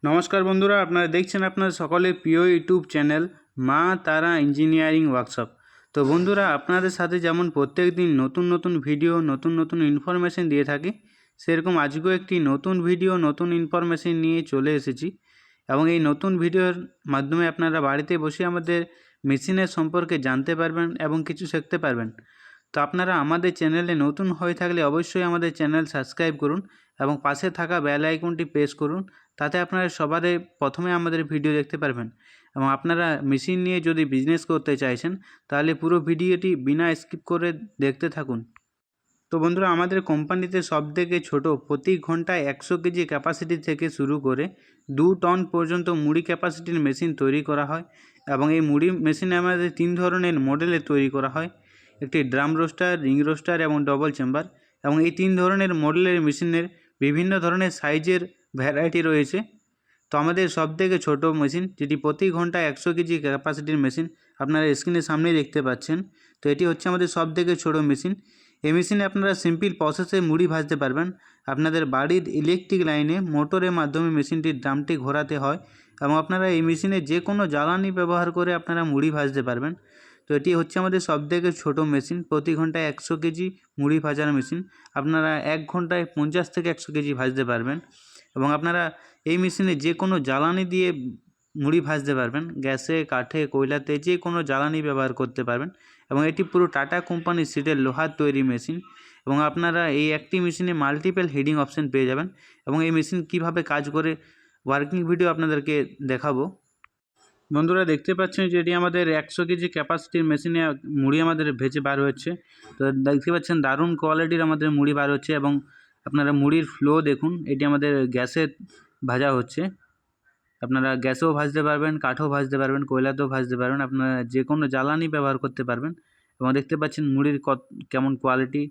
নমস্কার বন্ধুরা, আপনারা দেখছেন আপনার সকলের প্রিয় ইউটিউব চ্যানেল মা তারা ইঞ্জিনিয়ারিং ওয়ার্কশপ। তো বন্ধুরা, আপনাদের সাথে যেমন প্রত্যেক দিন নতুন নতুন ভিডিও নতুন নতুন ইনফরমেশন দিয়ে থাকি, সেরকম আজকেও একটি নতুন ভিডিও নতুন ইনফরমেশন নিয়ে চলে এসেছি। এবং এই নতুন ভিডিওর মাধ্যমে আপনারা বাড়িতে বসে আমাদের মেশিনের সম্পর্কে জানতে পারবেন এবং কিছু শিখতে পারবেন। তো আপনারা আমাদের চ্যানেলে নতুন হয়ে থাকলে অবশ্যই আমাদের চ্যানেল সাবস্ক্রাইব করুন এবং পাশে থাকা বেল আইকনটি প্রেস করুন। তাতে আপনারা সবার প্রথমে আমাদের ভিডিও দেখতে পারবেন। এবং আপনারা মেশিন নিয়ে যদি বিজনেস করতে চাইছেন তাহলে পুরো ভিডিওটি বিনা স্কিপ করে দেখতে থাকুন। তো বন্ধুরা, আমাদের কোম্পানিতে সবথেকে ছোট প্রতি ঘন্টায় 100 কেজি ক্যাপাসিটি থেকে শুরু করে 2 টন পর্যন্ত মুড়ি ক্যাপাসিটির মেশিন তৈরি করা হয়। এবং এই মুড়ি মেশিনে আমাদের 3 ধরনের মডেলে তৈরি করা হয়, একটি ড্রাম রোস্টার, রিং রোস্টার এবং ডবল চেম্বার। এবং এই 3 ধরনের মডেলের মেশিনের বিভিন্ন ধরনের সাইজের ভ্যারাইটি রয়েছে। তো আমাদের সবথেকে ছোট মেশিন, যেটি প্রতি ঘন্টায় 100 কেজি ক্যাপাসিটির মেশিন, আপনারা স্ক্রিনের সামনেই দেখতে পাচ্ছেন। তো এটি হচ্ছে আমাদের সবথেকে ছোট মেশিন। এই মেশিনে আপনারা সিম্পল প্রসেসে মুড়ি ভাজতে পারবেন। আপনাদের বাড়ির ইলেকট্রিক লাইনে মোটরের মাধ্যমে মেশিনটির ড্রামটি ঘোরাতে হয় এবং আপনারা এই মেশিনে যে কোনো জ্বালানি ব্যবহার করে আপনারা মুড়ি ভাজতে পারবেন। তো এটি হচ্ছে আমাদের সবথেকে ছোট মেশিন, প্রতি ঘন্টায় 100 কেজি মুড়ি ভাজার মেশিন। আপনারা 1 ঘন্টায় 50 থেকে 100 কেজি ভাজতে পারবেন। এবং আপনারা এই মেশিনে যে কোনো জ্বালানি দিয়ে মুড়ি ভাজতে পারবেন, গ্যাসে, কাঠে, কয়লাতে যে কোনো জ্বালানি ব্যবহার করতে পারবেন। এবং এটি পুরো টাটা কোম্পানির সিটের লোহার তৈরি মেশিন। এবং আপনারা এই একটি মেশিনে মাল্টিপল হিডিং অপশন পেয়ে যাবেন। এবং এই মেশিন কিভাবে কাজ করে ওয়ার্কিং ভিডিও আপনাদেরকে দেখাবো। বন্ধুরা, দেখতে পাচ্ছেন যে এটি আমাদের 100 কেজি ক্যাপাসিটির মেশিনে মুড়ি আমাদের ভেজে বার হচ্ছে। তো দেখতে পাচ্ছেন দারুণ কোয়ালিটির আমাদের মুড়ি বার হচ্ছে। এবং আপনারা মুড়ির ফ্লো দেখুন, এটি আমাদের গ্যাসে ভাজা হচ্ছে। আপনারা গ্যাসেও ভাজতে পারবেন, কাঠেও ভাজতে পারবেন, কয়লাতেও ভাজতে পারবেন, আপনারা যে কোনো জ্বালানি ব্যবহার করতে পারবেন। এবং দেখতে পাচ্ছেন মুড়ির কেমন কোয়ালিটি,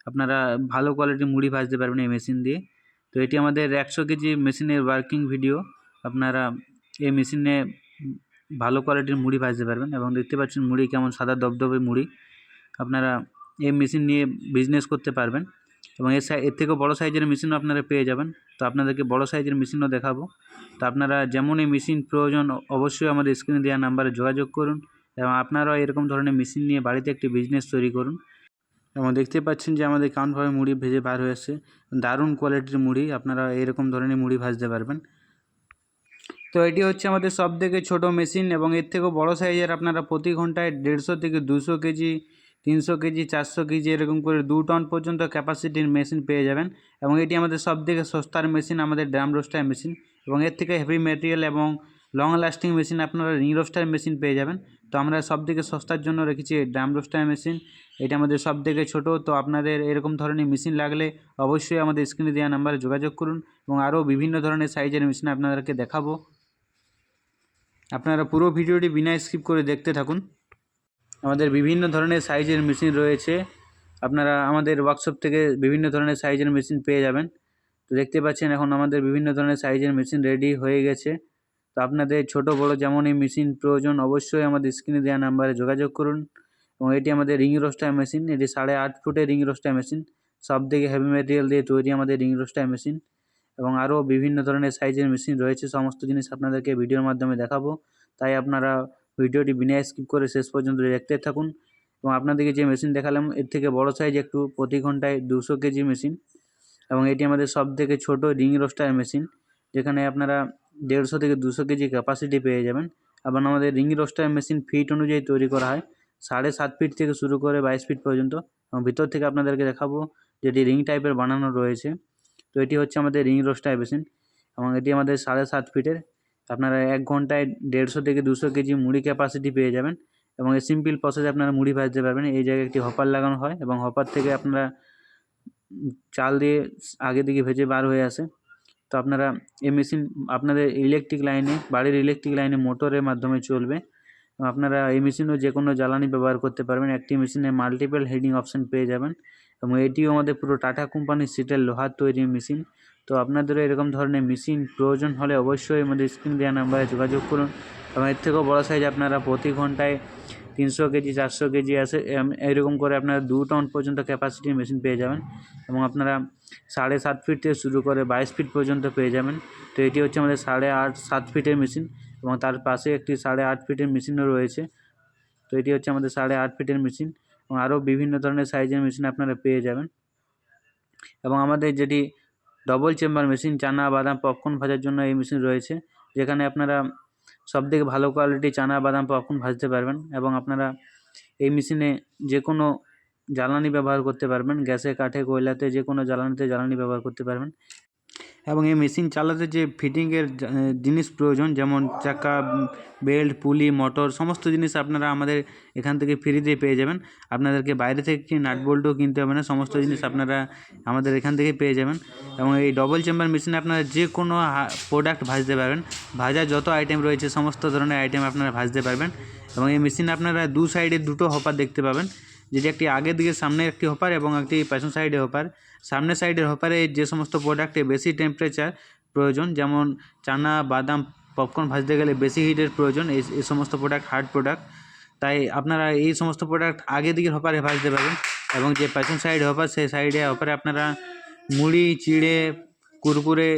আপনারা ভালো কোয়ালিটির মুড়ি ভাজতে পারবেন এই মেশিন দিয়ে। তো এটি আমাদের 100 কেজি মেশিনের ওয়ার্কিং ভিডিও। আপনারা এই মেশিনে ভালো কোয়ালিটির মুড়ি ভাজতে পারবেন। এবং দেখতে পাচ্ছেন মুড়ি কেমন সাদা দবদবে মুড়ি। আপনারা এই মেশিন নিয়ে বিজনেস করতে পারবেন। এবং এর থেকেও বড়ো সাইজের মেশিনও আপনারা পেয়ে যাবেন। তো আপনাদেরকে বড় সাইজের মেশিনও দেখাবো। তো আপনারা যেমন এই মেশিন প্রয়োজন অবশ্যই আমাদের স্ক্রিনে দেওয়া নাম্বারে যোগাযোগ করুন এবং আপনারাও এরকম ধরনের মেশিন নিয়ে বাড়িতে একটি বিজনেস তৈরি করুন। এবং দেখতে পাচ্ছেন যে আমাদের কেমনভাবে মুড়ি ভেজে বার হয়ে আসছে, দারুণ কোয়ালিটির মুড়ি। আপনারা এরকম ধরনের মুড়ি ভাজতে পারবেন। তো এটি হচ্ছে আমাদের সবথেকে ছোট মেশিন। এবং এর থেকেও বড় সাইজের আপনারা প্রতি ঘন্টায় 150 থেকে 200 কেজি, 300 কেজি, 400 কেজি এরকম করে 2 টন পর্যন্ত ক্যাপাসিটির মেশিন পেয়ে যাবেন। এবং এটি আমাদের সবথেকে সস্তার মেশিন, আমাদের ড্রাম রোস্টার মেশিন। এবং এর থেকে হেভি ম্যাটেরিয়াল এবং লং লাস্টিং মেশিন আপনারা রিং রোস্টার মেশিন পেয়ে যাবেন। তো আমরা সবথেকে সস্তার জন্য রেখেছি ড্রাম রোস্টার মেশিন। এটা আমাদের সবথেকে ছোট। তো আপনাদের এরকম ধরনের মেশিন লাগলে অবশ্যই আমাদের স্ক্রিনে দেওয়া নাম্বারে যোগাযোগ করুন। এবং আরও বিভিন্ন ধরনের সাইজের মেশিন আপনাদেরকে দেখাবো। আপনারা পুরো ভিডিওটি বিনা স্কিপ করে দেখতে থাকুন। আমাদের বিভিন্ন ধরনের সাইজের মেশিন রয়েছে। আপনারা আমাদের ওয়ার্কশপ থেকে বিভিন্ন ধরনের সাইজের মেশিন পেয়ে যাবেন। তো দেখতে পাচ্ছেন এখন আমাদের বিভিন্ন ধরনের সাইজের মেশিন রেডি হয়ে গেছে। তো আপনাদের ছোট বড় যেমন এই মেশিন প্রয়োজন অবশ্যই আমাদের স্ক্রিনে দেওয়া নাম্বারে যোগাযোগ করুন। এবং এটি আমাদের রিং রোস্টার মেশিন। এটি 8.5 ফুটের রিং রোস্টার মেশিন, সবথেকে হেভি ম্যাটেরিয়াল দিয়ে তৈরি আমাদের রিং রোস্টার মেশিন। এবং আরও বিভিন্ন ধরনের সাইজের মেশিন রয়েছে। সমস্ত জিনিস আপনাদেরকে ভিডিওর মাধ্যমে দেখাবো, তাই আপনারা ভিডিওটি বিনা স্কিপ করে শেষ পর্যন্ত দেখতে থাকুন। এবং আপনাদেরকে যে মেশিন দেখালাম এর থেকে বড় সাইজ একটু, প্রতি ঘন্টায় 200 কেজি মেশিন। এবং এটি আমাদের সবথেকে ছোট রিং রোস্টার মেশিন, যেখানে আপনারা 150 থেকে 200 কেজি ক্যাপাসিটি পেয়ে যাবেন। এবং আমাদের রিং রোস্টার মেশিন ফিট অনুযায়ী তৈরি করা হয়, 7.5 ফিট থেকে শুরু করে 22 ফিট পর্যন্ত। এবং ভিতর থেকে আপনাদেরকে দেখাবো যেটি রিং টাইপের বানানো রয়েছে। তো এটি হচ্ছে আমাদের রিং রোস্টার মেশিন এবং এটি আমাদের 7.5 ফিটের। আপনারা 1 ঘন্টায় 150 থেকে 200 কেজি মুড়ি ক্যাপাসিটি পেয়ে যাবেন। এবং এই সিম্পল প্রসেসে আপনারা মুড়ি ভাজতে পারবেন। এই জায়গায় একটি হপার লাগানো হয় এবং হপার থেকে আপনারা চাল দিয়ে আগে দিকে ভেজে বার হয়ে আসে। তো আপনারা এই মেশিন আপনাদের ইলেকট্রিক লাইনে, বাড়ির ইলেকট্রিক লাইনে মোটরের মাধ্যমে চলবে। আপনারা এই মেশিনেও যে কোনো জ্বালানি ব্যবহার করতে পারবেন। একটি মেশিনে মাল্টিপল হিডিং অপশন পেয়ে যাবেন। এবং এটিও আমাদের পুরো টাটা কোম্পানির সিটের লোহার তৈরি মেশিন। তো আপনাদেরও এরকম ধরনের মেশিন প্রয়োজন হলে অবশ্যই আমাদের স্ক্রিন দেওয়া নাম্বারে যোগাযোগ করুন। এবং এর থেকেও বড়ো সাইজ আপনারা প্রতি ঘন্টায় 300 কেজি 400 কেজি আসে, এরকম করে আপনারা 2 টন পর্যন্ত ক্যাপাসিটির মেশিন পেয়ে যাবেন। এবং আপনারা 7.5 ফিট থেকে শুরু করে 22 ফিট পর্যন্ত পেয়ে যাবেন। তো এটি হচ্ছে আমাদের 7.5 ফিটের মেশিন, এবং তার পাশে একটি 8.5 ফিটের মেশিনও রয়েছে। তো এটি হচ্ছে আমাদের 8.5 ফিটের মেশিন, এবং আরও বিভিন্ন ধরনের সাইজের মেশিন আপনারা পেয়ে যাবেন। এবং আমাদের যেটি ডবল চেম্বার মেশিন, চানা বাদাম পপকর্ন ভাজার জন্য এই মেশিন রয়েছে, যেখানে আপনারা সবথেকে ভালো কোয়ালিটি চানা বাদাম পপকর্ন ভাজতে পারবেন। এবং আপনারা এই মেশিনে যে কোনো জ্বালানি ব্যবহার করতে পারবেন, গ্যাসে, কাঠে, কয়লাতে, যে কোনো জ্বালানিতে জ্বালানি ব্যবহার করতে পারবেন। এবং এই মেশিন চালাতে যে ফিটিংয়ের জিনিস প্রয়োজন, যেমন চাকা, বেল্ট, পুলি, মোটর, সমস্ত জিনিস আপনারা আমাদের এখান থেকে ফ্রিতে পেয়ে যাবেন। আপনাদেরকে বাইরে থেকে নাট বল্টও কিনতে হবে না, সমস্ত জিনিস আপনারা আমাদের এখান থেকে পেয়ে যাবেন। এবং এই ডবল চেম্বার মেশিনে আপনারা যে কোনো প্রোডাক্ট ভাজতে পারবেন, ভাজার যত আইটেম রয়েছে সমস্ত ধরনের আইটেম আপনারা ভাজতে পারবেন। এবং এই মেশিনে আপনারা 2 সাইডে 2টো হপার দেখতে পাবেন, যেটি একটি আগের দিকে সামনে একটি হপার এবং একটি পেছন সাইডে হপার। সামনের সাইডের হপারে যে সমস্ত প্রোডাক্টে বেশি টেম্পারেচার প্রয়োজন, যেমন চানা, বাদাম, পপকর্ন ভাজতে গেলে বেশি হিটের প্রয়োজন, এই সমস্ত প্রোডাক্ট হার্ড প্রোডাক্ট, তাই আপনারা এই সমস্ত প্রোডাক্ট আগের দিকের হপারে ভাজতে পারবেন। এবং যে পেছন সাইডে হপার, সেই সাইডে হপারে আপনারা মুড়ি, চিড়ে, কুরকুরে,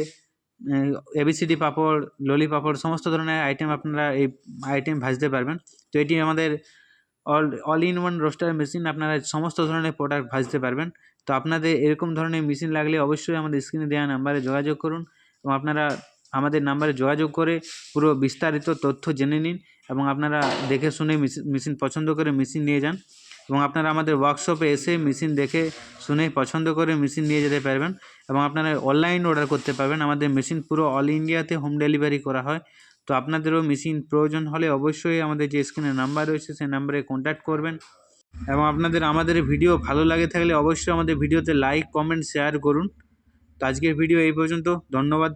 ABCD পাঁপড়, ললি পাঁপড়, সমস্ত ধরনের আইটেম আপনারা এই আইটেম ভাজতে পারবেন। তো এটি আমাদের all in one roaster machine, আপনারা সমস্ত ধরনের প্রোডাক্ট ভাজতে পারবেন। তো আপনাদের এরকম ধরনের মেশিন লাগলে অবশ্যই আমাদের স্ক্রিনে দেওয়া নাম্বারে যোগাযোগ করুন, এবং আপনারা আমাদের নাম্বারে যোগাযোগ করে পুরো বিস্তারিত তথ্য জেনে নিন, এবং আপনারা দেখে শুনে মেশিন পছন্দ করে মেশিন নিয়ে যান। এবং আপনারা আমাদের ওয়ার্কশপে এসে মেশিন দেখে শুনে পছন্দ করে মেশিন নিয়ে যেতে পারবেন। এবং আপনারা অনলাইন অর্ডার করতে পারবেন, আমাদের মেশিন পুরো অল ইন্ডিয়াতে হোম ডেলিভারি করা হয়। তো আপনাদেরও মেশিন প্রয়োজন হলে অবশ্যই আমাদের যে স্ক্রিনে নাম্বার রয়েছে সেই নাম্বারে কন্ট্যাক্ট করবেন। এবং আপনাদের আমাদের ভিডিও ভালো লাগে থাকলে অবশ্যই আমাদের ভিডিওতে লাইক, কমেন্ট, শেয়ার করুন। তো আজকের ভিডিও এই পর্যন্ত, ধন্যবাদ।